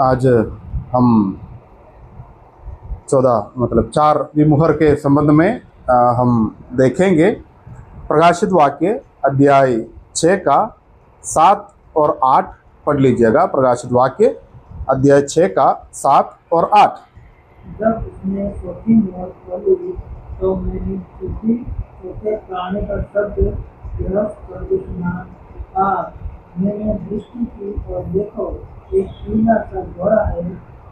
आज हम 14 मतलब 4 विमुहर के संबंध में हम देखेंगे। प्रकाशित वाक्य अध्याय 6 का 7 और 8 पढ़ लीजिएगा। प्रकाशित वाक्य अध्याय 6 का 7 और 8। जब उसने चौथी मोहर खोली तो मैंने चौथी चौथे प्राणी का शब्द गृहस्थ करके सुना। मैंने दृष्टि की और देखो, एक पीला सा घोड़ा है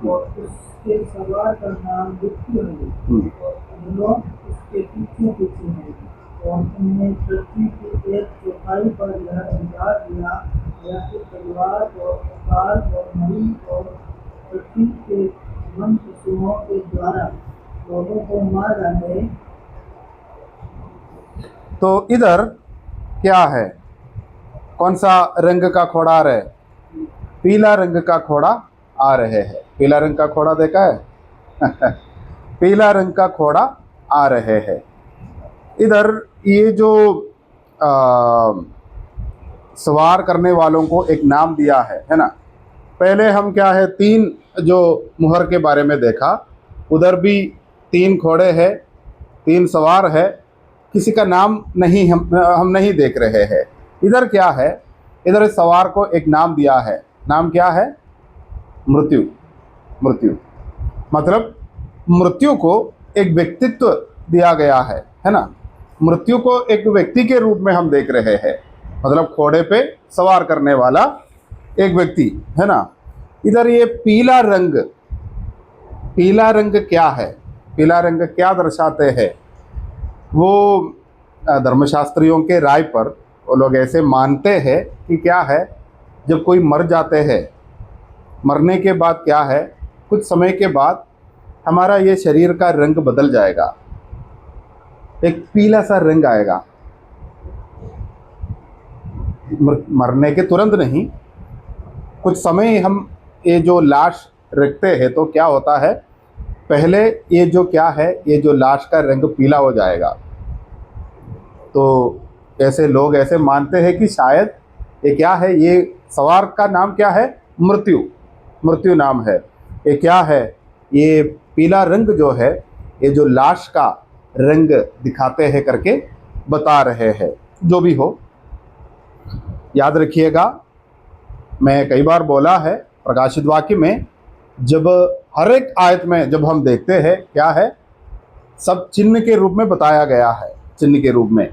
और उसके सवार का नाम मृत्यु है और अधोलोक उसके पीछे पीछे है। और उन्होंने पृथ्वी की 1/4 पर यह अधिकार दिया, यह कि तलवार और अकाल और मरी और पृथ्वी के मन पशुओं के द्वारा लोगों को मार डाले। तो इधर क्या है? कौन सा रंग का घोड़ा आ रहा है? पीला रंग का घोड़ा आ रहे हैं। पीला रंग का घोड़ा देखा है? पीला रंग का घोड़ा आ रहे हैं। इधर ये जो सवार करने वालों को एक नाम दिया है ना। पहले हम क्या है 3 जो मुहर के बारे में देखा, उधर भी 3 घोड़े हैं, 3 सवार है, किसी का नाम नहीं हम नहीं देख रहे हैं। इधर क्या है? इधर सवार को एक नाम दिया है। नाम क्या है? मृत्यु। मृत्यु मतलब मृत्यु को एक व्यक्तित्व दिया गया है ना। मृत्यु को एक व्यक्ति के रूप में हम देख रहे हैं, मतलब घोड़े पे सवार करने वाला एक व्यक्ति है ना। इधर ये पीला रंग, पीला रंग क्या है? पीला रंग क्या दर्शाते हैं? वो धर्मशास्त्रियों के राय पर वो लोग ऐसे मानते हैं कि क्या है, जब कोई मर जाते हैं, मरने के बाद क्या है, कुछ समय के बाद हमारा ये शरीर का रंग बदल जाएगा, एक पीला सा रंग आएगा। मरने के तुरंत नहीं, कुछ समय हम ये जो लाश रखते हैं तो क्या होता है, पहले ये जो क्या है, ये जो लाश का रंग पीला हो जाएगा। तो ऐसे लोग ऐसे मानते हैं कि शायद ये क्या है, ये सवार का नाम क्या है? मृत्यु। मृत्यु नाम है। ये क्या है? ये पीला रंग जो है, ये जो लाश का रंग दिखाते हैं करके बता रहे हैं। जो भी हो, याद रखिएगा, मैं कई बार बोला है प्रकाशित वाक्य में, जब हर एक आयत में जब हम देखते हैं क्या है, सब चिन्ह के रूप में बताया गया है। चिन्ह के रूप में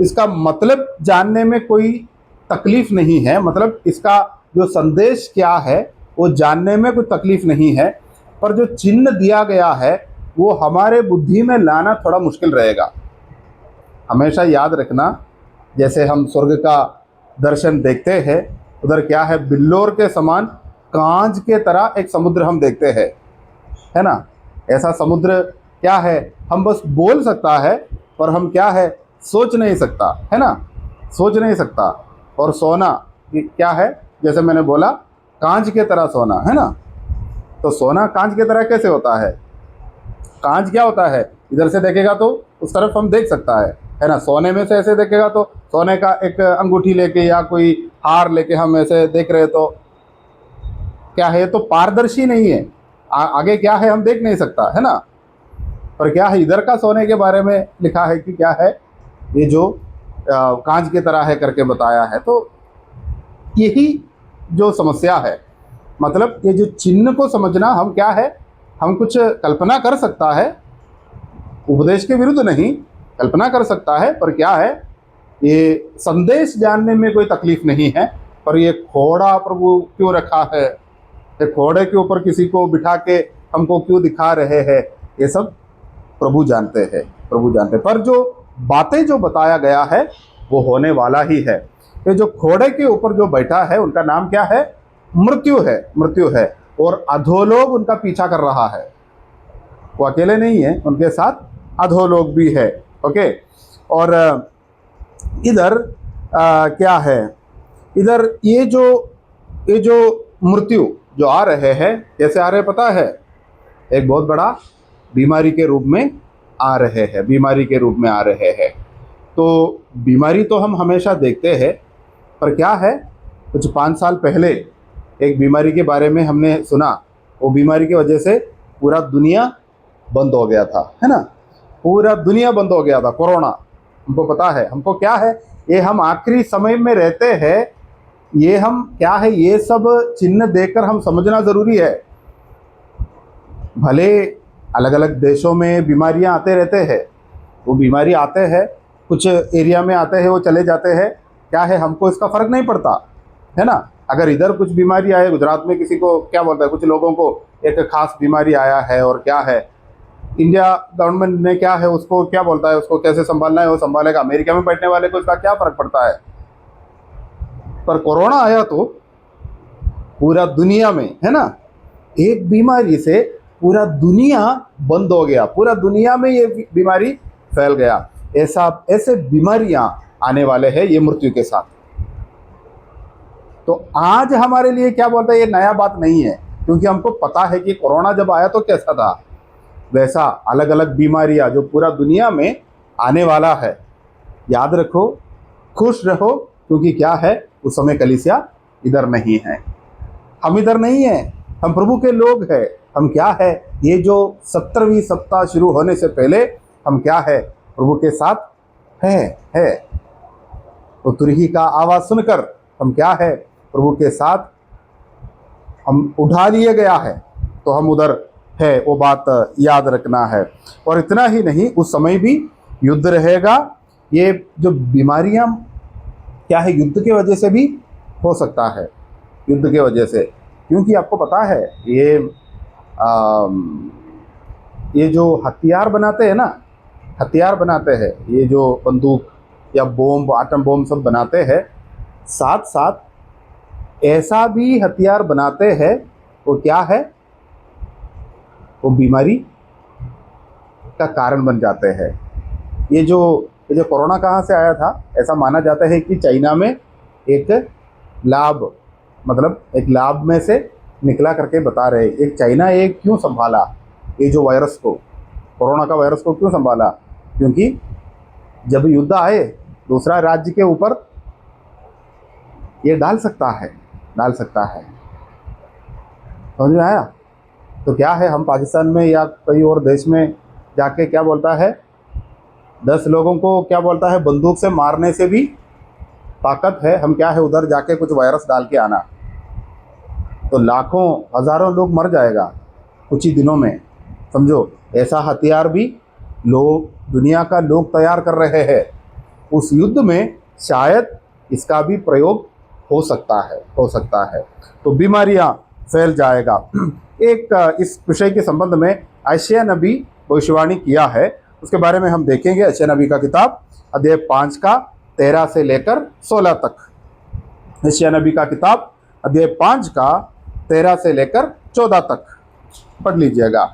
इसका मतलब जानने में कोई तकलीफ नहीं है, मतलब इसका जो संदेश क्या है वो जानने में कोई तकलीफ नहीं है। पर जो चिन्ह दिया गया है वो हमारे बुद्धि में लाना थोड़ा मुश्किल रहेगा। हमेशा याद रखना, जैसे हम स्वर्ग का दर्शन देखते हैं, उधर क्या है, बिल्लोर के समान कांच के तरह एक समुद्र हम देखते हैं, है ना। ऐसा समुद्र क्या है, हम बस बोल सकता है पर हम क्या है, सोच नहीं सकता, है ना, सोच नहीं सकता। और सोना क्या है, जैसे मैंने बोला, कांच के तरह सोना, है ना। तो सोना कांच के तरह कैसे होता है? कांच क्या होता है, इधर से देखेगा तो उस तरफ हम देख सकता है ना। सोने में से ऐसे देखेगा तो सोने का एक अंगूठी लेके या कोई हार लेके हम ऐसे देख रहे तो क्या है, तो पारदर्शी नहीं है। आगे क्या है हम देख नहीं सकता, है ना। पर क्या है, इधर का सोने के बारे में लिखा है कि क्या है, ये जो कांच की तरह है करके बताया है। तो यही जो समस्या है, मतलब ये जो चिन्ह को समझना, हम क्या है, हम कुछ कल्पना कर सकता है, उपदेश के विरुद्ध नहीं, कल्पना कर सकता है, पर क्या है, ये संदेश जानने में कोई तकलीफ नहीं है। पर ये घोड़ा प्रभु क्यों रखा है, ये घोड़े के ऊपर किसी को बिठा के हमको क्यों दिखा रहे हैं, ये सब प्रभु जानते हैं, प्रभु जानते हैं। पर जो बातें जो बताया गया है वो होने वाला ही है। ये जो घोड़े के ऊपर जो बैठा है उनका नाम क्या है? मृत्यु है, मृत्यु है। और अधोलोक उनका पीछा कर रहा है। वो अकेले नहीं है, उनके साथ अधोलोक भी है। ओके। और इधर क्या है, इधर ये जो मृत्यु जो आ रहे हैं, कैसे आ रहे पता है? एक बहुत बड़ा बीमारी के रूप में आ रहे हैं, बीमारी के रूप में आ रहे हैं। तो बीमारी तो हम हमेशा देखते हैं, पर क्या है, कुछ 5 साल पहले एक बीमारी के बारे में हमने सुना, वो बीमारी की वजह से पूरा दुनिया बंद हो गया था, है ना। पूरा दुनिया बंद हो गया था, कोरोना। हमको पता है, हमको क्या है, ये हम आखिरी समय में रहते हैं, ये हम क्या है, ये सब चिन्ह देखकर हम समझना ज़रूरी है। भले अलग अलग देशों में बीमारियां आते रहते हैं, वो बीमारी आते हैं, कुछ एरिया में आते हैं, वो चले जाते हैं, क्या है, हमको इसका फ़र्क नहीं पड़ता, है ना। अगर इधर कुछ बीमारी आए, गुजरात में किसी को क्या बोलता है, कुछ लोगों को एक खास बीमारी आया है, और क्या है, इंडिया गवर्नमेंट ने क्या है, उसको क्या बोलता है, उसको कैसे संभालना है वो संभालेगा। अमेरिका में बैठने वाले को इसका क्या फ़र्क पड़ता है। पर कोरोना आया तो पूरा दुनिया में, है ना, एक बीमारी से पूरा दुनिया बंद हो गया, पूरा दुनिया में ये बीमारी फैल गया। ऐसे बीमारियां आने वाले हैं ये मृत्यु के साथ। तो आज हमारे लिए क्या बोलता है, ये नया बात नहीं है, क्योंकि हमको पता है कि कोरोना जब आया तो कैसा था, वैसा अलग अलग बीमारियां जो पूरा दुनिया में आने वाला है। याद रखो, खुश रहो, क्योंकि क्या है, उस समय कलीसिया इधर नहीं है, हम इधर नहीं हैं, हम प्रभु के लोग हैं। हम क्या है, ये जो 17वीं सप्ताह शुरू होने से पहले हम क्या है, प्रभु के साथ है। तो तुरही का आवाज़ सुनकर हम क्या है, प्रभु के साथ हम उठा लिए गया है, तो हम उधर है, वो बात याद रखना है। और इतना ही नहीं, उस समय भी युद्ध रहेगा। ये जो बीमारियां क्या है, युद्ध के वजह से भी हो सकता है, युद्ध के वजह से, क्योंकि आपको पता है ये जो हथियार बनाते हैं ना, हथियार बनाते हैं, ये जो बंदूक या बम, आटम बम सब बनाते हैं, साथ साथ ऐसा भी हथियार बनाते हैं, वो क्या है, वो बीमारी का कारण बन जाते हैं। ये जो कोरोना कहाँ से आया था, ऐसा माना जाता है कि चाइना में एक लैब, मतलब एक लैब में से निकला करके बता रहे। एक चाइना एक क्यों संभाला ये जो वायरस को, कोरोना का वायरस को क्यों संभाला, क्योंकि जब युद्ध आए दूसरा राज्य के ऊपर ये डाल सकता है। समझ में आया। तो क्या है, हम पाकिस्तान में या कई और देश में जाके क्या बोलता है, 10 लोगों को क्या बोलता है, बंदूक से मारने से भी ताकत है, हम क्या है, उधर जाके कुछ वायरस डाल के आना, तो लाखों हज़ारों लोग मर जाएगा कुछ ही दिनों में। समझो, ऐसा हथियार भी दुनिया का लोग तैयार कर रहे हैं। उस युद्ध में शायद इसका भी प्रयोग हो सकता है। तो बीमारियां फैल जाएगा। एक इस विषय के संबंध में यशायाह नबी भविष्यवाणी किया है, उसके बारे में हम देखेंगे। यशायाह नबी का किताब अध्याय 5 का 13 से लेकर 16 तक। यशायाह नबी का किताब अध्याय 5 का 13 से लेकर 14 तक पढ़ लीजिएगा।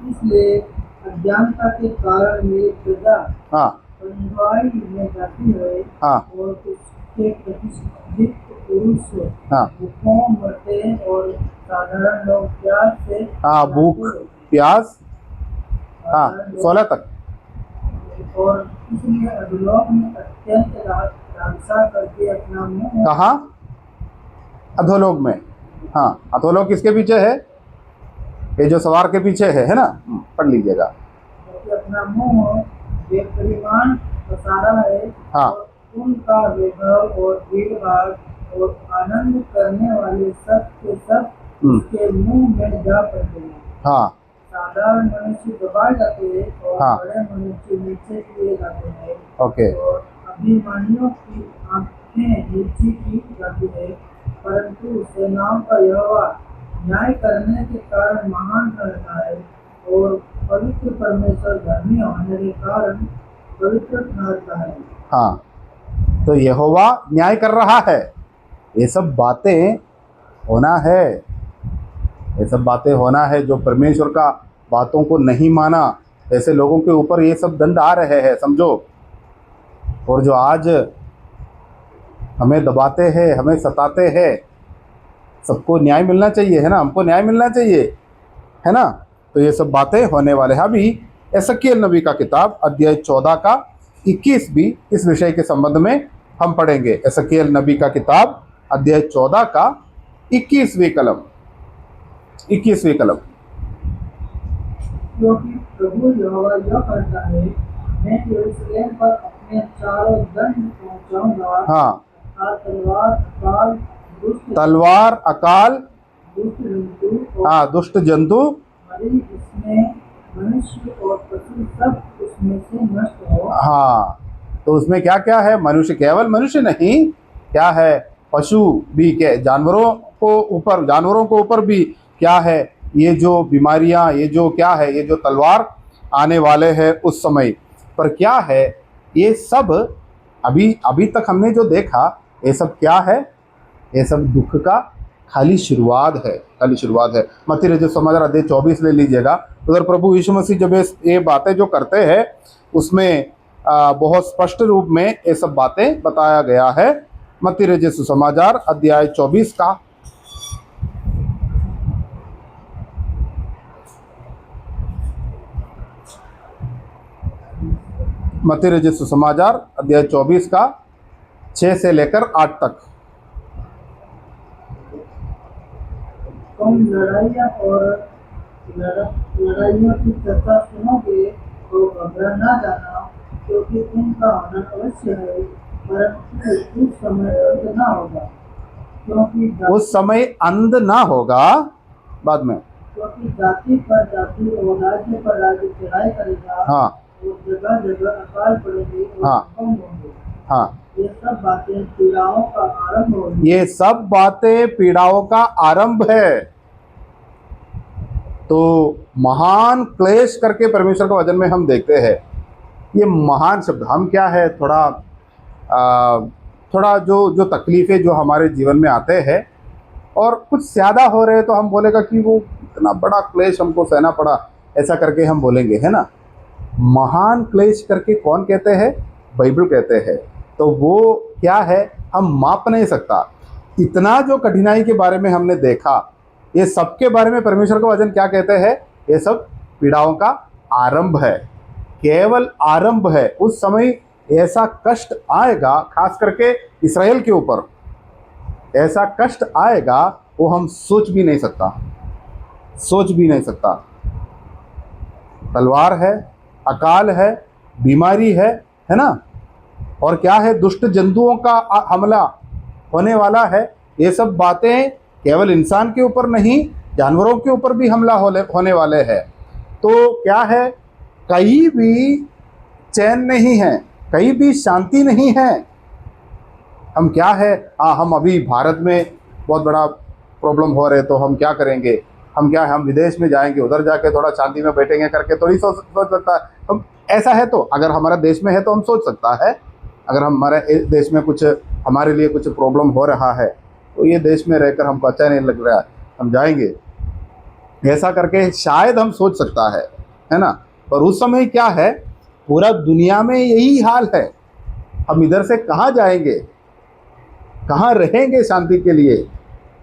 इसलिए अज्ञानता के कारण मेरी प्रजा हाँ बंधुआई में जाती है, हाँ और उसके प्रतिष्ठित पुरुष हाँ भूखों मरते हैं, और साधारण लोग प्यास से हाँ, भूख प्यास, हाँ 16 तक। और इसलिए अधोलोक में अत्यंत लालसा करके अपना मुंह, कहाँ, अधोलोक में। हाँ, अधोलोक किसके पीछे है, ये जो सवार के पीछे है ना, पढ़ लीजिएगा। अपना मुंह बेपरिमाण पसारा है, हाँ। और उनका वैभव और भीड़ भाड़ और आनंद करने वाले सब के सब उसके मुंह में जा पड़ते हैं। हाँ, साधारण मनुष्य दबाए जाते हैं, और हाँ। बड़े मनुष्य नीचे किए जाते हैं। ओके। और अभिमानियों की आंखें नीची की जाती है, परंतु सेनाओं का यहोवा न्याय करने के कारण महान रहता है, और पवित्र परमेश्वर धर्मी होने के कारण पवित्र ठहरता है। हाँ, तो यहोवा न्याय कर रहा है। ये सब बातें होना है, ये सब बातें होना है। जो परमेश्वर का बातों को नहीं माना, ऐसे लोगों के ऊपर ये सब दंड आ रहे हैं, समझो। और जो आज हमें दबाते हैं, हमें सताते हैं, सबको न्याय मिलना चाहिए, है ना, हमको न्याय मिलना चाहिए, है ना। तो ये सब बातें होने वाले हैं। अभी एसकीएल नबी का किताब अध्याय 14 का 21 भी इस विषय के संबंध में हम पढ़ेंगे एसकेल नबी का किताब अध्याय 14 का 21वीं कलम। क्योंकि प्रभु यहोवा यह कहता है, मैं यरूशलेम पर अपने चारों दंड पहुंचाऊंगा। हाँ, अर्थात तलवार, अकाल, तलवार, अकाल, दुष्ट जंतु और हाँ, दुष्ट जंतु, मरी, इसमें मनुष्य और पशु सब उसमें से नष्ट हो। हाँ, तो उसमें क्या क्या है? मनुष्य, केवल मनुष्य नहीं, क्या है? पशु भी, के जानवरों को ऊपर भी क्या है? ये जो बीमारियां, ये जो क्या है, ये जो तलवार आने वाले हैं उस समय पर क्या है? ये सब अभी तक हमने जो देखा, ये सब क्या है? ये सब दुख का खाली शुरुआत है, मत्ती रचित समाचार अध्याय 24 ले लीजिएगा। उधर प्रभु यीशु मसीह जब ये बातें जो करते हैं उसमें बहुत स्पष्ट रूप में ये सब बातें बताया गया है। मत्ती रचित समाचार अध्याय 24 का मत्ती रचित समाचार अध्याय 24 का 6 से लेकर 8 तक। तुम लड़ाइयों की चर्चा सुनोगे तो घबरा ना जाना, क्योंकि इनका होना अवश्य है, परंतु उस समय अंत ना होगा। उस समय अंत ना होगा, बाद में, क्योंकि जाति पर जाति और राज्य पर राज्य चढ़ाई करेगा। हाँ, और जगह जगह अकाल पड़ेगी और हाँ, भूकंप होंगे। हाँ, ये सब बातें पीड़ाओं का आरंभ होगी। ये सब बातें पीड़ाओं का आरंभ है। तो महान क्लेश करके परमेश्वर के वचन में हम देखते हैं। ये महान शब्द हम क्या है, थोड़ा जो तकलीफ़ें जो हमारे जीवन में आते हैं और कुछ ज़्यादा हो रहे हैं तो हम बोलेगा कि वो इतना बड़ा क्लेश हमको सहना पड़ा, ऐसा करके हम बोलेंगे, है ना। महान क्लेश करके कौन कहते हैं? बाइबल कहते हैं। तो वो क्या है, हम माप नहीं सकता। इतना जो कठिनाई के बारे में हमने देखा, ये सब के बारे में परमेश्वर का वचन क्या कहते हैं? ये सब पीड़ाओं का आरंभ है, केवल आरंभ है। उस समय ऐसा कष्ट आएगा, खास करके इस्राएल के ऊपर ऐसा कष्ट आएगा वो हम सोच भी नहीं सकता। तलवार है, अकाल है, बीमारी है ना, और क्या है? दुष्ट जंतुओं का हमला होने वाला है। ये सब बातें केवल इंसान के ऊपर नहीं, जानवरों के ऊपर भी हमला होने वाले हैं। तो क्या है? कहीं भी चैन नहीं है, कहीं भी शांति नहीं है। हम क्या है, हम अभी भारत में बहुत बड़ा प्रॉब्लम हो रहे तो हम क्या करेंगे? हम क्या है, हम विदेश में जाएंगे, उधर जाके थोड़ा शांति में बैठेंगे करके थोड़ी सोच सकता है हम। ऐसा है तो अगर हमारा देश में है तो हम सोच सकता है। अगर हमारे देश में कुछ हमारे लिए कुछ प्रॉब्लम हो रहा है तो ये देश में रहकर हमको अच्छा नहीं लग रहा है, हम जाएंगे, ऐसा करके शायद हम सोच सकता है ना। पर उस समय क्या है, पूरा दुनिया में यही हाल है। हम इधर से कहाँ जाएंगे, कहाँ रहेंगे शांति के लिए?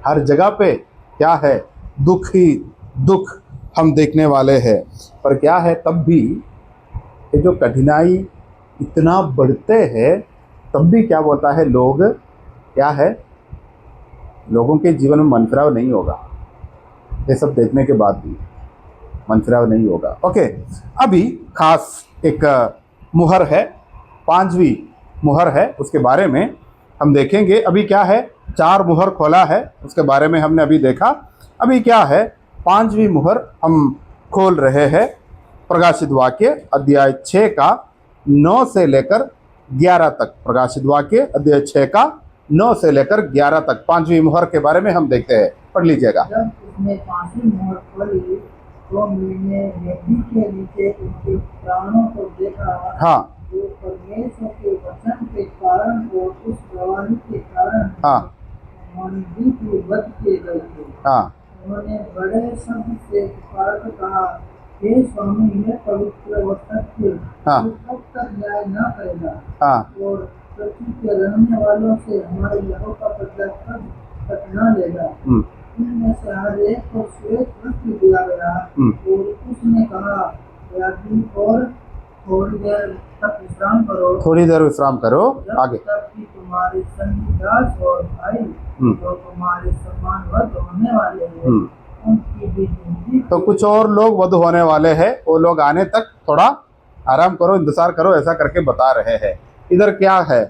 हर जगह पे क्या है? दुख ही दुख हम देखने वाले हैं। पर क्या है, तब भी ये जो कठिनाई इतना बढ़ते हैं तब भी क्या बोलता है, लोग क्या है, लोगों के जीवन में मनफिराव नहीं होगा। ये सब देखने के बाद भी मनफिराव नहीं होगा। ओके, अभी खास एक मुहर है, 5वीं मुहर है, उसके बारे में हम देखेंगे। अभी क्या है, 4 मुहर खोला है, उसके बारे में हमने अभी देखा। अभी क्या है, 5वीं मुहर हम खोल रहे हैं। प्रकाशित वाक्य अध्याय 6 का 9 से लेकर 11 तक। प्रकाशित वाक्य अध्याय 6 का 9 से लेकर 11 तक 5वीं मुहर के बारे में हम देखते हैं। पढ़ लीजिएगा। जब उसने 5वीं मुहर खोली तो मैंने वेदी के नीचे उनके प्राणों को देखा। हाँ, जो परमेश्वर के वचन के कारण और उस गवाही के कारण हाँ, वध किए गए थे। हाँ, उन्होंने बड़े शब्द से पुकार कर कहा, हे स्वामी, यह पवित्र और सत्य, हाँ, तू कब तक न्याय न करेगा हाँ, और पृथ्वी के रहने वालों से हमारे लहू का बदला कब तक न लेगा? इनमें से हर एक को श्वेत वस्त्र दिया गया। और उसने कहा, यादी और थोड़ी देर तक विश्राम करो, थोड़ी देर विश्राम करो। जब आगे। तक कि तुम्हारे संगी दास और भाई जो तुम्हारे सम्मानवत होने वाले हैं उनकी भी गिनती तो कुछ और लोग वध होने वाले हैं, वो लोग आने तक थोड़ा आराम करो, इंतजार करो, ऐसा करके बता रहे हैं। इधर क्या है,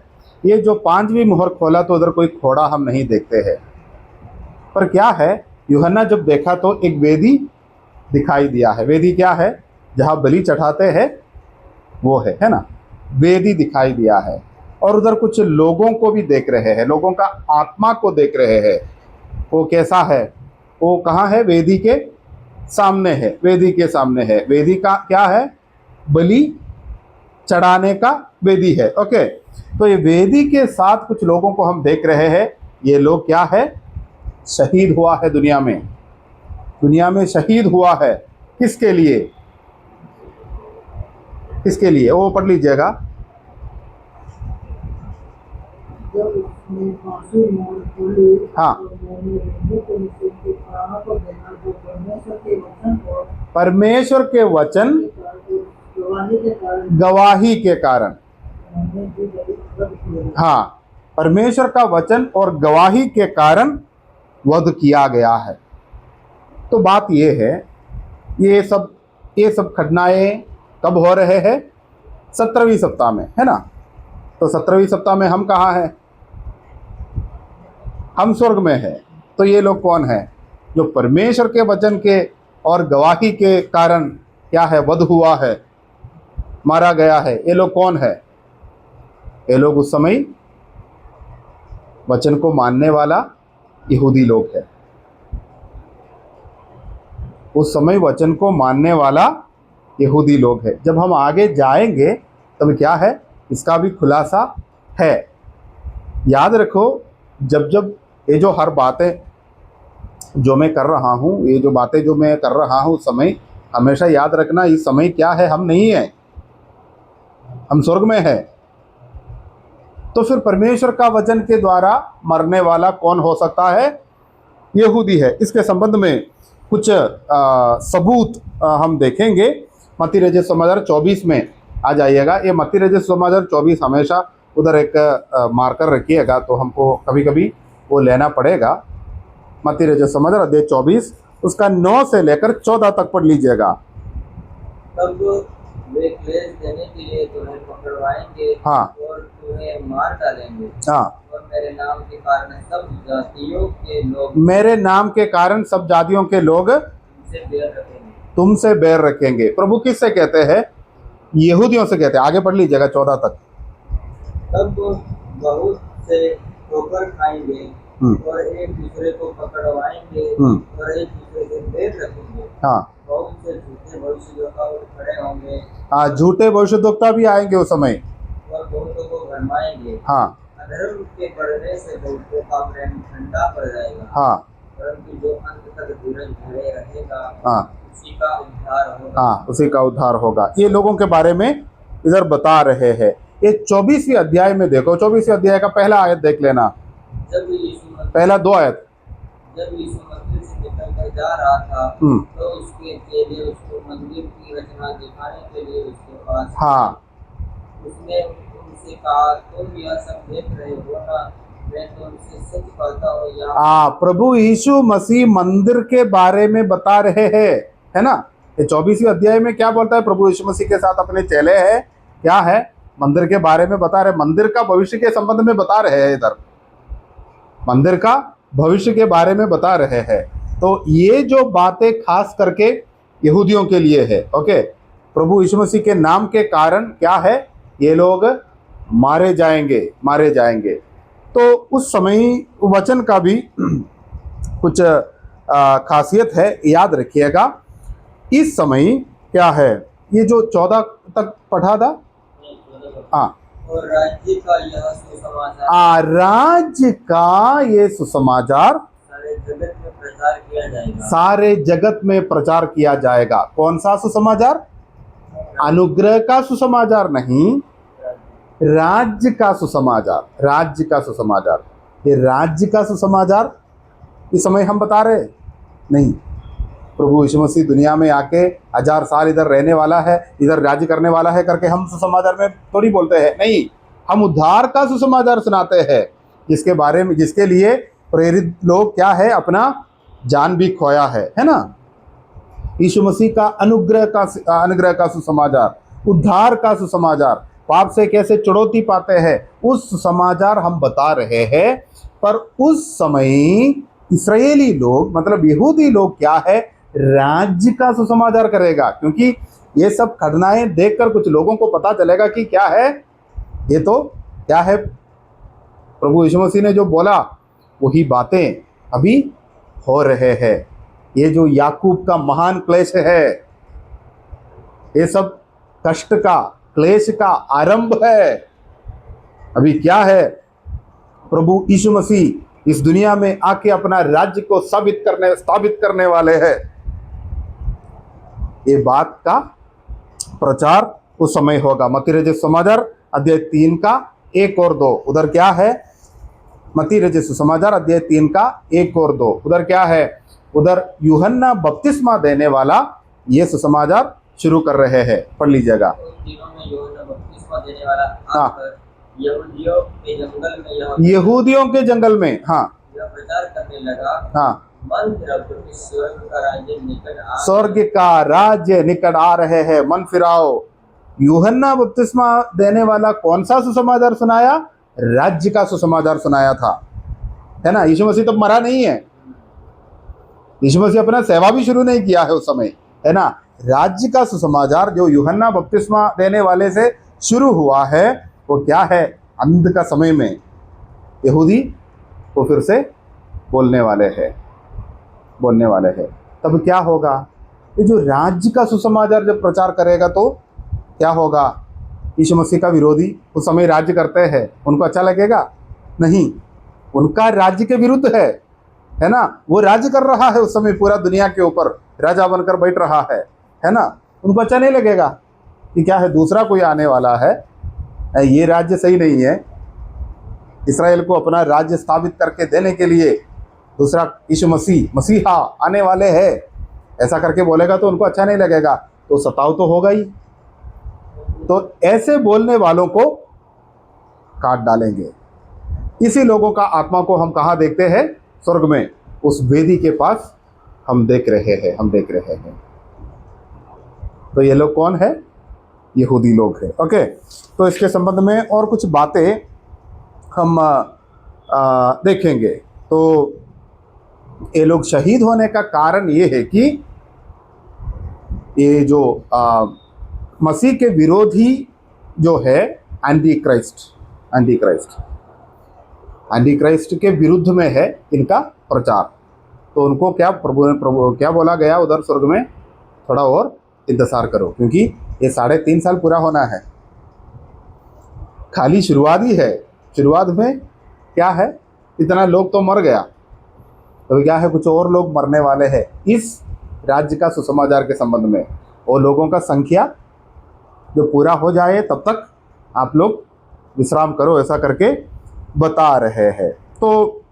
ये जो 5वीं मोहर खोला तो उधर कोई घोड़ा हम नहीं देखते हैं, पर क्या है, यूहन्ना जब देखा तो एक वेदी दिखाई दिया है। वेदी क्या है, जहाँ बलि चढ़ाते हैं वो है ना, वेदी दिखाई दिया है। और उधर कुछ लोगों को भी देख रहे हैं, लोगों का आत्मा को देख रहे हैं। वो कैसा है, वो कहाँ है, वेदी के सामने है, वेदी के सामने है। वेदी का क्या है, बलि चढ़ाने का वेदी है। ओके, तो ये वेदी के साथ कुछ लोगों को हम देख रहे हैं। ये लोग क्या है, शहीद हुआ है दुनिया में, दुनिया में शहीद हुआ है। किसके लिए, किसके लिए, वो पढ़ लीजिएगा। जब उसने 5वीं मोहर खोली हाँ, तो मैंने रहने को नीचे के प्राणों को देखा जो परमेश्वर के वचन को परमेश्वर के वचन गवाही के कारण गवाही के कारण, मैंने भी वध किया। हाँ, परमेश्वर का वचन और गवाही के कारण वध किया गया है। तो बात ये है, ये सब घटनाएं कब हो रहे हैं, 17वीं सप्ताह में, है ना। तो 17वीं सप्ताह में हम कहाँ हैं, हम स्वर्ग में हैं। तो ये लोग कौन है, जो परमेश्वर के वचन के और गवाही के कारण क्या है, वध हुआ है, मारा गया है। ये लोग कौन है, ये लोग उस समय वचन को मानने वाला यहूदी लोग है। उस समय वचन को मानने वाला यहूदी लोग है। जब हम आगे जाएंगे तब क्या है, इसका भी खुलासा है। याद रखो, जब जब ये जो हर बातें जो मैं कर रहा हूँ, ये जो बातें जो मैं कर रहा हूँ, समय हमेशा याद रखना, इस समय क्या है, हम नहीं है, हम स्वर्ग में है। तो फिर परमेश्वर का वचन के द्वारा मरने वाला कौन हो सकता है, यहूदी है। इसके संबंध में कुछ सबूत हम देखेंगे। मत्ती रचित समाचार 24 में आ जाइएगा। ये मत्ती रचित समाचार 24 हमेशा उधर एक मार्कर रखिएगा, तो हमको कभी कभी वो लेना पड़ेगा। मत्ती रचित समाचार अध्याय 24 उसका 9 से लेकर 14 तक पढ़ लीजिएगा। तब वे क्लेश देने के लिए तुम्हें पकड़वाएंगे हाँ, और तुम्हें मार डालेंगे। हाँ, और मेरे नाम के कारण सब जातियों के लोग मेरे नाम के कारण सब जातियों के लोग तुमसे बैर रखेंगे। तुमसे बैर रखेंगे। प्रभु किससे कहते हैं, यहूदियों से कहते हैं। आगे पढ़ लीजिएगा 14 तक। तब बहुत से ठोकर खाएंगे और एक दूसरे को पकड़वाएंगे और एक दूसरे से बैर रखेंगे। हाँ, बहुत से झूठे भविष्यद्वक्ता खड़े होंगे। हाँ, झूठे भविष्यद्वक्ता भी आएंगे उस समय। और बहुतों को भरमाएंगे। हाँ, अधर्म के बढ़ने से बहुतों का प्रेम ठंडा पड़ जाएगा। हाँ, परंतु जो अंत तक धीरज धरे रहेगा हाँ, उसी का उद्धार होगा। हाँ, उसी का उद्धार होगा। ये लोगों के बारे में इधर बता रहे हैं। ये 24वीं अध्याय में देखो, 24वीं अध्याय का पहला आयत देख लेना, जब यीशु पहला 2 आयत। मंदिर से निकलकर जा रहा था तो उसके चेले उसको मंदिर की रचना दिखाने के लिए उसके पास हाँ, उसने उनसे कहा, तुम यह सब देख रहे हो ना, मैं तो उनसे सच कहता हूँ यहाँ प्रभु यीशु मसीह मंदिर के बारे में बता रहे हैं, है ना। ये 24वीं अध्याय में क्या बोलता है, प्रभु यीशु मसीह के साथ अपने चेले हैं, क्या है, मंदिर के बारे में बता रहे, मंदिर का भविष्य के संबंध में बता रहे हैं। इधर मंदिर का भविष्य के बारे में बता रहे हैं। तो ये जो बातें खास करके यहूदियों के लिए है। ओके, प्रभु यीशु मसीह के नाम के कारण क्या है, ये लोग मारे जाएंगे, मारे जाएंगे। तो उस समय वचन का भी कुछ खासियत है, याद रखिएगा। इस समय क्या है, ये जो 14 तक पढ़ा था, हाँ, और राज्य का यह सुसमाचार राज्य का ये सुसमाचार सारे जगत में प्रचार किया जाएगा। सारे जगत में प्रचार किया जाएगा। कौन सा सुसमाचार, अनुग्रह का सुसमाचार नहीं, राज्य का सुसमाचार, राज्य का सुसमाचार। ये राज्य का सुसमाचार इस समय हम बता रहे नहीं, प्रभु यीशु मसीह दुनिया में आके 1000 साल इधर रहने वाला है, इधर राज्य करने वाला है करके हम सुसमाचार में थोड़ी बोलते हैं। नहीं, हम उद्धार का सुसमाचार सुनाते हैं, जिसके बारे में, जिसके लिए प्रेरित लोग क्या है, अपना जान भी खोया है ना। यीशु मसीह का अनुग्रह का सुसमाचार, उद्धार का सुसमाचार, पाप से कैसे चुनौती पाते हैं, उस सुसमाचार हम बता रहे हैं। पर उस समय इस्राएली लोग, मतलब यहूदी लोग क्या है, राज्य का सुसमाचार करेगा, क्योंकि ये सब घटनाएं देखकर कुछ लोगों को पता चलेगा कि क्या है, ये तो क्या है, प्रभु यीशु मसीह ने जो बोला वही बातें अभी हो रहे हैं। ये जो याकूब का महान क्लेश है, ये सब कष्ट का, क्लेश का आरंभ है। अभी क्या है, प्रभु यीशु मसीह इस दुनिया में आके अपना राज्य को स्थापित करने वाले हैं। ये बात का प्रचार उस समय होगा। मत्ती रचित सुसमाचार अध्याय 3 का 1 और 2, उधर क्या है, मत्ती रचित सुसमाचार अध्याय 3 का 1 और 2, उधर क्या है, उधर यूहन्ना बपतिस्मा देने वाला ये सुसमाचार शुरू कर रहे हैं। पढ़ लीजिएगा। उन दिनों में यूहन्ना बपतिस्मा देने वाला हाँ। आकर यहूदियों के जंगल में हाँ यह प्रचार करने लगा, हाँ, मन फिराओ क्योंकि स्वर्ग का राज्य निकट आ स्वर्ग का राज्य निकट आ रहे हैं, मन फिराओ। यूहन्ना बपतिस्मा देने वाला कौन सा सुसमाचार सुनाया, राज्य का सुसमाचार सुनाया था, है ना। यीशु मसीह तो मरा नहीं है, यीशु मसीह अपना सेवा भी शुरू नहीं किया है उस समय, है ना। राज्य का सुसमाचार जो यूहन्ना बपतिस्मा देने वाले से शुरू हुआ है, वो क्या है, अंत का समय में यहूदी वो फिर से बोलने वाले हैं। तब क्या होगा, ये जो राज्य का सुसमाचार जब प्रचार करेगा तो क्या होगा, यीशु मसीह का विरोधी उस समय राज्य करते हैं, उनको अच्छा लगेगा नहीं, उनका राज्य के विरुद्ध है ना। वो राज्य कर रहा है उस समय, पूरा दुनिया के ऊपर राजा बनकर बैठ रहा है ना। उनको अच्छा नहीं लगेगा कि क्या है, दूसरा कोई आने वाला है, ये राज्य सही नहीं है, इस्राएल को अपना राज्य स्थापित करके देने के लिए दूसरा यीशु मसीहा आने वाले हैं, ऐसा करके बोलेगा तो उनको अच्छा नहीं लगेगा, तो सताव तो होगा ही। तो ऐसे बोलने वालों को काट डालेंगे। इसी लोगों का आत्मा को हम कहाँ देखते हैं, स्वर्ग में, उस वेदी के पास हम देख रहे हैं। तो ये लोग कौन है, यहूदी लोग हैं। ओके, तो इसके संबंध में और कुछ बातें हम देखेंगे। तो ये लोग शहीद होने का कारण ये है कि ये जो मसीह के विरोधी जो है, एंटी क्राइस्ट के विरुद्ध में है इनका प्रचार। तो उनको क्या प्रभु क्या बोला गया उधर स्वर्ग में, थोड़ा और इंतजार करो, क्योंकि ये 3.5 साल पूरा होना है। खाली शुरुआत ही है, शुरुआत में क्या है, इतना लोग तो मर गया, तो क्या है, कुछ और लोग मरने वाले हैं इस राज्य का सुसमाचार के संबंध में। और लोगों का संख्या जो पूरा हो जाए तब तक आप लोग विश्राम करो, ऐसा करके बता रहे हैं। तो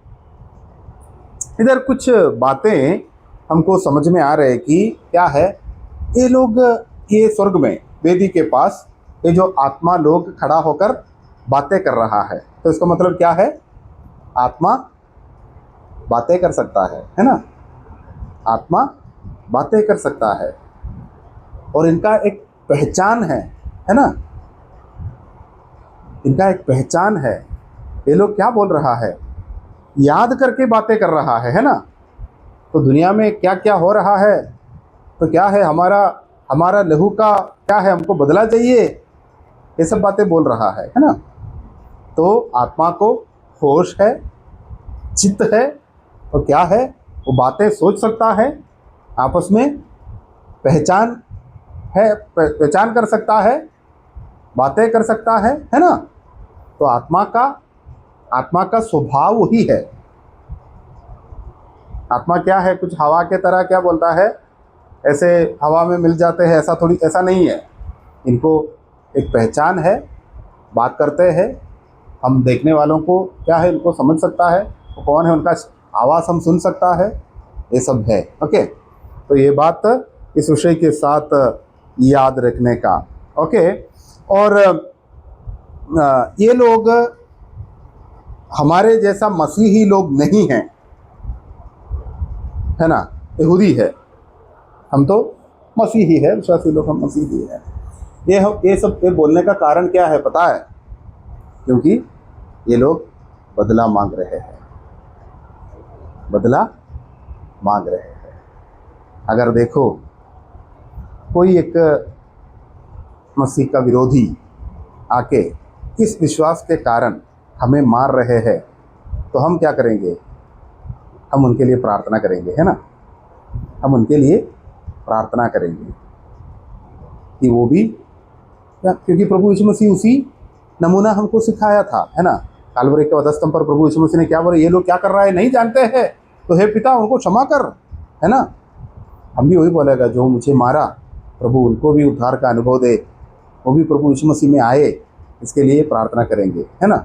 इधर कुछ बातें हमको समझ में आ रहे हैं कि क्या है, ये लोग, ये स्वर्ग में वेदी के पास ये जो आत्मा लोग खड़ा होकर बातें कर रहा है, तो इसका मतलब क्या है, आत्मा बातें कर सकता है ना, आत्मा बातें कर सकता है। और इनका एक पहचान है ना, इनका एक पहचान है। ये लोग क्या बोल रहा है, याद करके बातें कर रहा है ना। तो दुनिया में क्या क्या हो रहा है, तो क्या है, हमारा लहू का क्या है, हमको बदला चाहिए, ये सब बातें बोल रहा है ना। तो आत्मा को होश है, चित्त है, तो क्या है, वो बातें सोच सकता है, आपस में पहचान कर सकता है, बातें कर सकता है ना। तो आत्मा का स्वभाव वही है। आत्मा क्या है, कुछ हवा के तरह क्या बोलता है, ऐसे हवा में मिल जाते हैं, ऐसा नहीं है। इनको एक पहचान है, बात करते हैं, हम देखने वालों को क्या है, इनको समझ सकता है वो कौन है, उनका आवाज़ हम सुन सकता है, ये सब है। ओके, तो ये बात इस विषय के साथ याद रखने का। ओके, और ये लोग हमारे जैसा मसीही लोग नहीं हैं, है ना, यहूदी है, हम तो मसीही है, विश्वासी लोग हम मसीही है। ये सब ये बोलने का कारण क्या है पता है? क्योंकि ये लोग बदला मांग रहे हैं, बदला मांग रहे हैं। अगर देखो कोई एक मसीह का विरोधी आके इस विश्वास के कारण हमें मार रहे हैं, तो हम क्या करेंगे? हम उनके लिए प्रार्थना करेंगे, है ना, हम उनके लिए प्रार्थना करेंगे कि वो भी, क्योंकि प्रभु यीशु मसीह उसी नमूना हमको सिखाया था, है ना। कालवरी के वधस्तंभ पर प्रभु यीशु मसीह ने क्या बोला? ये लोग क्या कर रहा है नहीं जानते हैं, तो हे पिता उनको क्षमा कर, है ना। हम भी वही बोलेगा, जो मुझे मारा प्रभु उनको भी उद्धार का अनुभव दे, वो भी प्रभु यीशु मसीह में आए, इसके लिए प्रार्थना करेंगे, है ना।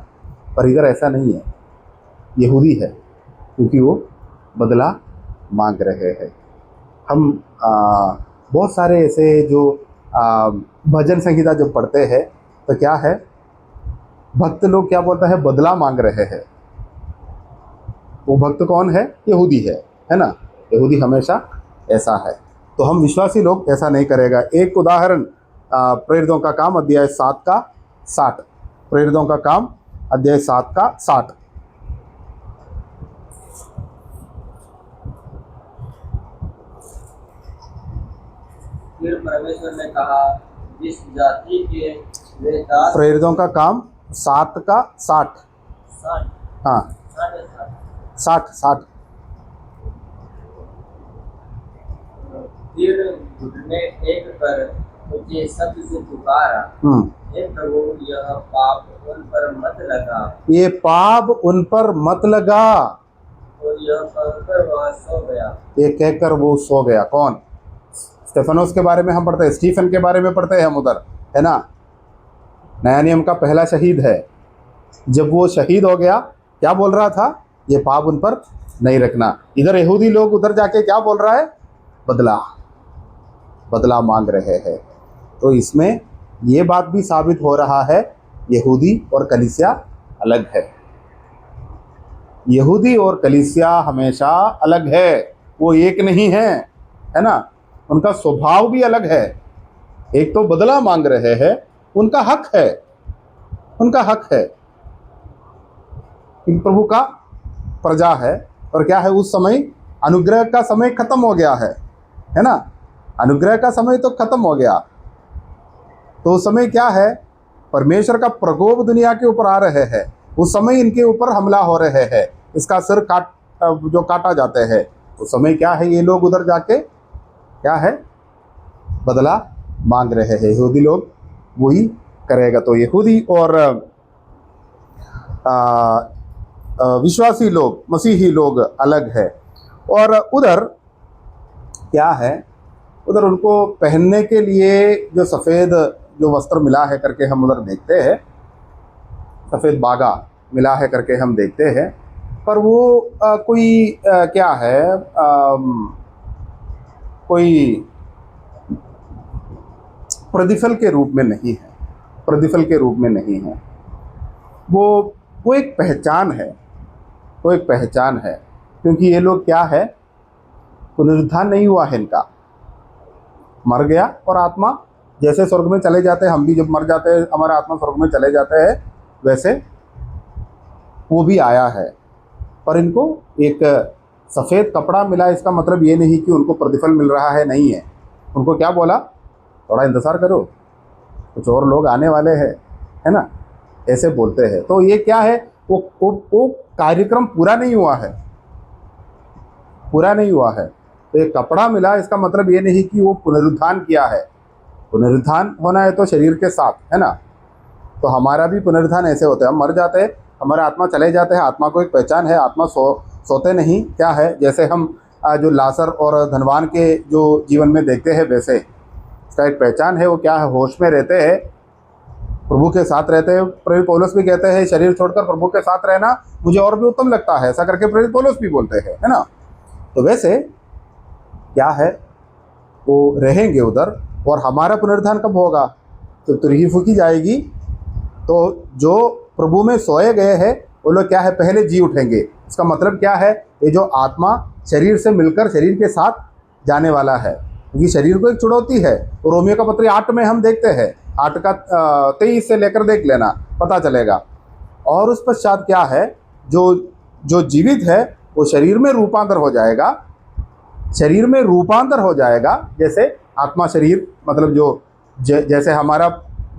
पर इधर ऐसा नहीं है, यहूदी है, क्योंकि वो बदला मांग रहे हैं। हम बहुत सारे ऐसे जो भजन संहिता जब पढ़ते हैं तो क्या है, भक्त लोग क्या बोलता है? बदला मांग रहे हैं। वो भक्त कौन है? यहूदी है ना। यहूदी हमेशा ऐसा है, तो हम विश्वासी लोग ऐसा नहीं करेगा। एक उदाहरण, प्रेरितों का काम अध्याय 7 का 60, प्रेरितों का काम अध्याय 7 का 60। फिर परमेश्वर ने कहा, जिस जाति के वे दास, प्रेरितों का काम 7 का 60, 60, हाँ 60। फिर घुटने टेक कर मुझे शब्द से पुकारा, हे प्रभु यह पाप उन पर मत लगा, ये पाप उन पर मत लगा। और यह कहकर वह सो गया। ये कहकर वो सो गया। कौन? स्टेफनोस के बारे में हम पढ़ते हैं, स्टीफन के बारे में पढ़ते हैं हम उधर, है ना। नया नियम का पहला शहीद है। जब वो शहीद हो गया, क्या बोल रहा था? ये पाप उन पर नहीं रखना। इधर यहूदी लोग उधर जाके क्या बोल रहा है? बदला मांग रहे हैं। तो इसमें ये बात भी साबित हो रहा है, यहूदी और कलीसिया अलग है। यहूदी और कलीसिया हमेशा अलग है, वो एक नहीं है ना। उनका स्वभाव भी अलग है। एक तो बदला मांग रहे हैं, उनका हक है, कि प्रभु का प्रजा है। और क्या है, उस समय अनुग्रह का समय खत्म हो गया है ना। अनुग्रह का समय तो खत्म हो गया, तो उस समय क्या है, परमेश्वर का प्रकोप दुनिया के ऊपर आ रहे हैं। उस समय इनके ऊपर हमला हो रहे हैं, इसका सिर काटा जाते हैं। उस समय क्या है, ये लोग उधर जाके क्या है, बदला मांग रहे हैं। यहूदी लोग वही करेगा। तो यहूदी और विश्वासी लोग, मसीही लोग अलग है। और उधर क्या है, उधर उनको पहनने के लिए जो सफ़ेद जो वस्त्र मिला है करके हम उधर देखते हैं, सफ़ेद बागा मिला है करके हम देखते हैं। पर वो कोई क्या है, कोई प्रतिफल के रूप में नहीं है, प्रतिफल के रूप में नहीं है। वो एक पहचान है, वो एक पहचान है। क्योंकि ये लोग क्या है, पुनरुत्थान नहीं हुआ है इनका, मर गया और आत्मा जैसे स्वर्ग में चले जाते हैं, हम भी जब मर जाते हैं हमारा आत्मा स्वर्ग में चले जाते हैं, वैसे वो भी आया है। पर इनको एक सफ़ेद कपड़ा मिला, इसका मतलब ये नहीं कि उनको प्रतिफल मिल रहा है, नहीं है। उनको क्या बोला, थोड़ा इंतज़ार करो, कुछ और लोग आने वाले हैं, है ना, ऐसे बोलते हैं। तो ये क्या है, वो कार्यक्रम पूरा नहीं हुआ है, पूरा नहीं हुआ है। तो एक कपड़ा मिला, इसका मतलब ये नहीं कि वो पुनरुत्थान किया है। पुनरुत्थान होना है तो शरीर के साथ, है ना। तो हमारा भी पुनरुत्थान ऐसे होता है, हम मर जाते हैं, हमारा आत्मा चले जाते हैं। आत्मा को एक पहचान है, आत्मा सोते नहीं। क्या है, जैसे हम जो लाजर और धनवान के जो जीवन में देखते हैं, वैसे इसका एक पहचान है। वो क्या है, होश में रहते हैं, प्रभु के साथ रहते हैं। प्रेरित पौलुस भी कहते हैं, शरीर छोड़कर प्रभु के साथ रहना मुझे और भी उत्तम लगता है, ऐसा करके प्रेरित पौलुस भी बोलते हैं, है ना। तो वैसे क्या है, वो रहेंगे उधर। और हमारा पुनरुत्थान कब होगा? तो तुरही फूकी जाएगी, तो जो प्रभु में सोए गए हैं वो लोग क्या है, पहले जी उठेंगे। इसका मतलब क्या है? ये जो आत्मा शरीर से मिलकर शरीर के साथ जाने वाला है, क्योंकि शरीर को एक चुनौती है। रोमियो का पत्र 8 में हम देखते हैं, 8 का 23 से लेकर देख लेना, पता चलेगा। और उस पश्चात क्या है, जो जीवित है वो शरीर में रूपांतर हो जाएगा, शरीर में रूपांतर हो जाएगा। जैसे आत्मा शरीर, मतलब जैसे हमारा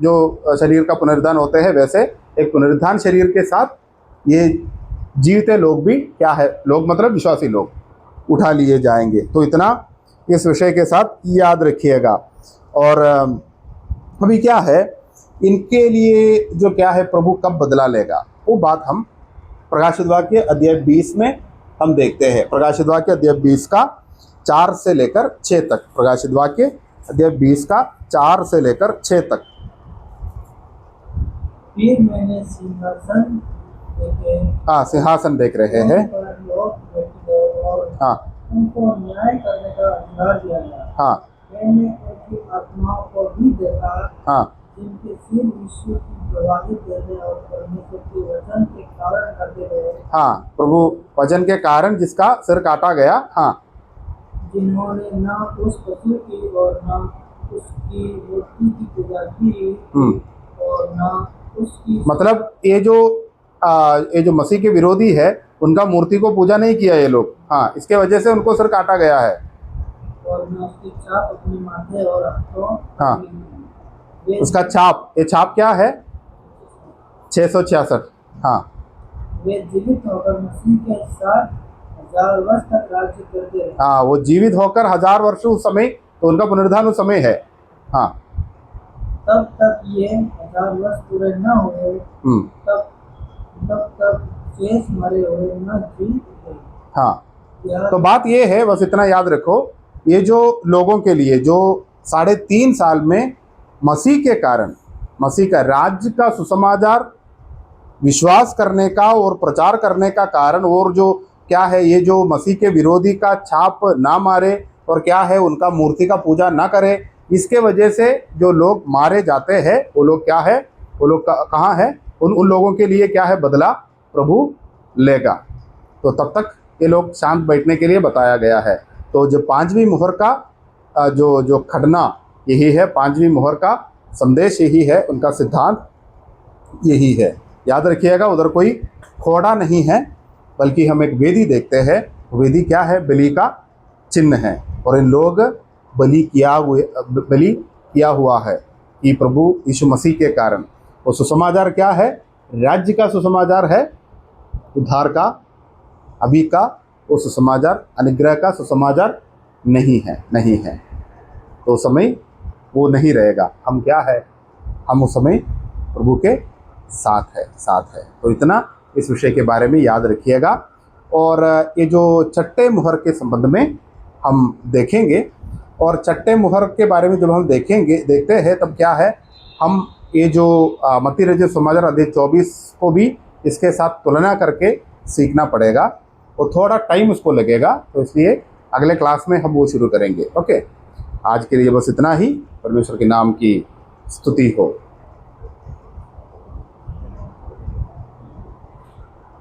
जो शरीर का पुनरुत्थान होते हैं, वैसे एक पुनरुत्थान शरीर के साथ ये जीवते लोग भी क्या है, लोग मतलब विश्वासी लोग उठा लिए जाएंगे। तो इतना इस विषय के साथ याद रखिएगा। और अभी क्या है, इनके लिए जो क्या है, प्रभु कब बदला लेगा, वो बात हम प्रकाशित वाक्य अध्याय 20 में हम देखते हैं। प्रकाशित वाक्य अध्याय 20 का 4 से लेकर 6 तक। प्रकाशित वाक्य अध्याय 20 का 4 से लेकर 6 तक। फिर मैंने सिंहासन देखे, हाँ, सिंहासन देख रहे हैं। उन पर लोग बैठ गए और हाँ उनको न्याय करने का अधिकार दिया गया। हाँ मैंने ऐसी आत्माओं को भी देखा हाँ जिनके सिर यीशु की गवाही देने और परमेश्वर के वचन के कारण कटे गए। हाँ, प्रभु वचन के कारण जिसका सिर काटा गया। हाँ, जिन्होंने ना उस पशु की और ना उसकी मूर्ति की पूजा की और ना उसकी, मतलब ये जो मसीह के विरोधी है, उनका मूर्ति को पूजा नहीं किया ये लोग। हाँ, इसके वजह से उनको सिर काटा गया है। और ना उसकी छाप अपने माथे और हाथों। हाँ, उसका छाप, ये छाप क्या है? 666। हाँ, वे जीवित होकर मसीह के साथ 1000 वर्ष तक राज्य करते रहे। हाँ, वो जीवित होकर 1000 वर्ष उस समय, तो उनका पुनरुत्थान उस समय है। हाँ, तब तक ये 1000 वर्ष पूरे न हुए, तब तक शेष मरे हुए न जी उठे। हाँ, तो बात ये है, बस इतना याद रखो, ये जो लोगों के लिए जो 3.5 साल में मसीह के कारण, मसीह का राज्य का सुसमाचार विश्वास करने का और प्रचार करने का कारण, और जो क्या है, ये जो मसीह के विरोधी का छाप ना मारे और क्या है, उनका मूर्ति का पूजा ना करे, इसके वजह से जो लोग मारे जाते हैं, वो लोग क्या है, वो लोग कहाँ है, उन लोगों के लिए क्या है, बदला प्रभु लेगा। तो तब तक ये लोग शांत बैठने के लिए बताया गया है। तो जो 5वीं मोहर का जो खड़ना यही है, 5वीं मोहर का संदेश यही है, उनका सिद्धांत यही है। याद रखिएगा, उधर कोई खोड़ा नहीं है, बल्कि हम एक वेदी देखते हैं। वेदी क्या है? बलि का चिन्ह है। और इन लोग बलि किया हुआ है कि प्रभु यीशु मसीह के कारण। वो सुसमाचार क्या है? राज्य का सुसमाचार है, उद्धार का, अभी का वो सुसमाचार, अनुग्रह का सुसमाचार नहीं है। तो समय वो नहीं रहेगा। हम क्या है? हम उस समय प्रभु के साथ है। तो इतना इस विषय के बारे में याद रखिएगा। और ये जो छठे मुहर के संबंध में हम देखेंगे, और छठे मुहर के बारे में जब हम देखते हैं, तब क्या है, हम ये जो मत्ती रचित सुसमाचार अध्याय 24 को भी इसके साथ तुलना करके सीखना पड़ेगा, और थोड़ा टाइम उसको लगेगा। तो इसलिए अगले क्लास में हम वो शुरू करेंगे। ओके, आज के लिए बस इतना ही। परमेश्वर के नाम की स्तुति हो।